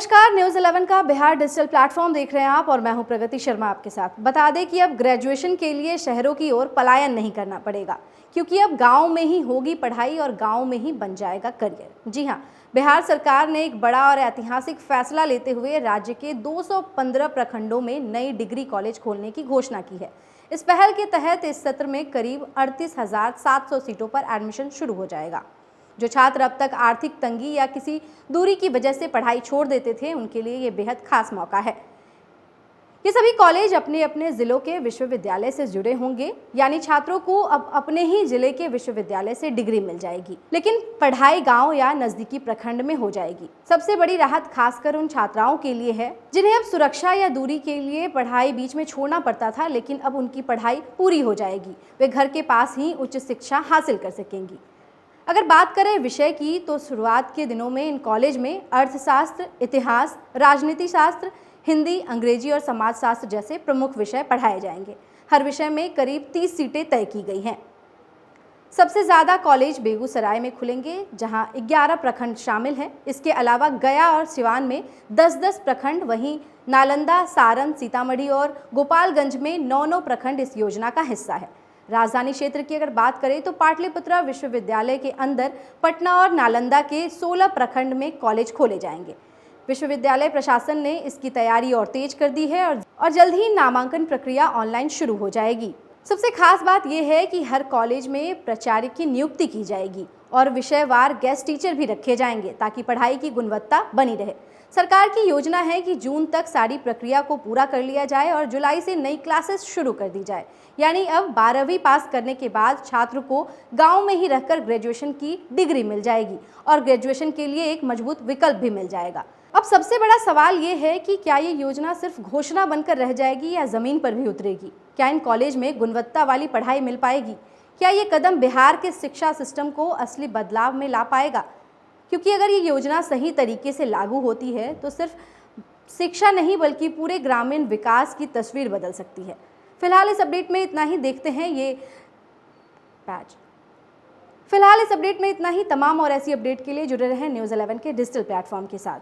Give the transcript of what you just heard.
नमस्कार, न्यूज़ 11 का Bihar digital platform देख रहे हैं आप और मैं हूं प्रगति शर्मा आपके साथ। बता दें कि अब ग्रेजुएशन के लिए शहरों की ओर पलायन नहीं करना पड़ेगा, क्योंकि अब गांव में ही होगी पढ़ाई और गांव में ही बन जाएगा करियर। जी हां, बिहार सरकार ने एक बड़ा और ऐतिहासिक फैसला लेते हुए राज्य के 215 प्रखंडों में नई डिग्री कॉलेज खोलने की घोषणा की है। इस पहल के तहत इस सत्र में करीब 38,700 सीटों पर एडमिशन शुरू हो जाएगा। जो छात्र अब तक आर्थिक तंगी या किसी दूरी की वजह से पढ़ाई छोड़ देते थे, उनके लिए ये बेहद खास मौका है। ये सभी कॉलेज अपने अपने जिलों के विश्वविद्यालय से जुड़े होंगे, यानी छात्रों को अब अपने ही जिले के विश्वविद्यालय से डिग्री मिल जाएगी, लेकिन पढ़ाई गांव या नजदीकी प्रखंड में हो जाएगी। सबसे बड़ी राहत खासकर उन छात्राओं के लिए है जिन्हें अब सुरक्षा या दूरी के लिए पढ़ाई बीच में छोड़ना पड़ता था, लेकिन अब उनकी पढ़ाई पूरी हो जाएगी। वे घर के पास ही उच्च शिक्षा हासिल कर सकेंगी। अगर बात करें विषय की, तो शुरुआत के दिनों में इन कॉलेज में अर्थशास्त्र, इतिहास, राजनीति शास्त्र, हिंदी, अंग्रेजी और समाजशास्त्र जैसे प्रमुख विषय पढ़ाए जाएंगे। हर विषय में करीब 30 सीटें तय की गई हैं। सबसे ज़्यादा कॉलेज बेगूसराय में खुलेंगे, जहां 11 प्रखंड शामिल हैं। इसके अलावा गया और सिवान में 10-10 प्रखंड, वहीं नालंदा, सारण, सीतामढ़ी और गोपालगंज में 9-9 प्रखंड इस योजना का हिस्सा है। राजधानी क्षेत्र की अगर बात करें तो पाटलिपुत्रा विश्वविद्यालय के अंदर पटना और नालंदा के 16 प्रखंड में कॉलेज खोले जाएंगे। विश्वविद्यालय प्रशासन ने इसकी तैयारी और तेज कर दी है और जल्द ही नामांकन प्रक्रिया ऑनलाइन शुरू हो जाएगी। सबसे खास बात यह है कि हर कॉलेज में प्राचार्य की नियुक्ति की जाएगी और विषयवार गेस्ट टीचर भी रखे जाएंगे, ताकि पढ़ाई की गुणवत्ता बनी रहे। सरकार की योजना है कि जून तक सारी प्रक्रिया को पूरा कर लिया जाए और जुलाई से नई क्लासेस शुरू कर दी जाए। यानी अब 12वीं पास करने के बाद छात्र को गांव में ही रहकर ग्रेजुएशन की डिग्री मिल जाएगी और ग्रेजुएशन के लिए एक मजबूत विकल्प भी मिल जाएगा। अब सबसे बड़ा सवाल ये है कि क्या ये योजना सिर्फ घोषणा बनकर रह जाएगी या ज़मीन पर भी उतरेगी? क्या इन कॉलेज में गुणवत्ता वाली पढ़ाई मिल पाएगी? क्या ये कदम बिहार के शिक्षा सिस्टम को असली बदलाव में ला पाएगा? क्योंकि अगर ये योजना सही तरीके से लागू होती है तो सिर्फ शिक्षा नहीं बल्कि पूरे ग्रामीण विकास की तस्वीर बदल सकती है। फिलहाल इस अपडेट में इतना ही। देखते हैं ये पैच। फिलहाल इस अपडेट में इतना ही। तमाम और ऐसी अपडेट के लिए जुड़े रहें न्यूज़ 11 के डिजिटल प्लेटफॉर्म के साथ।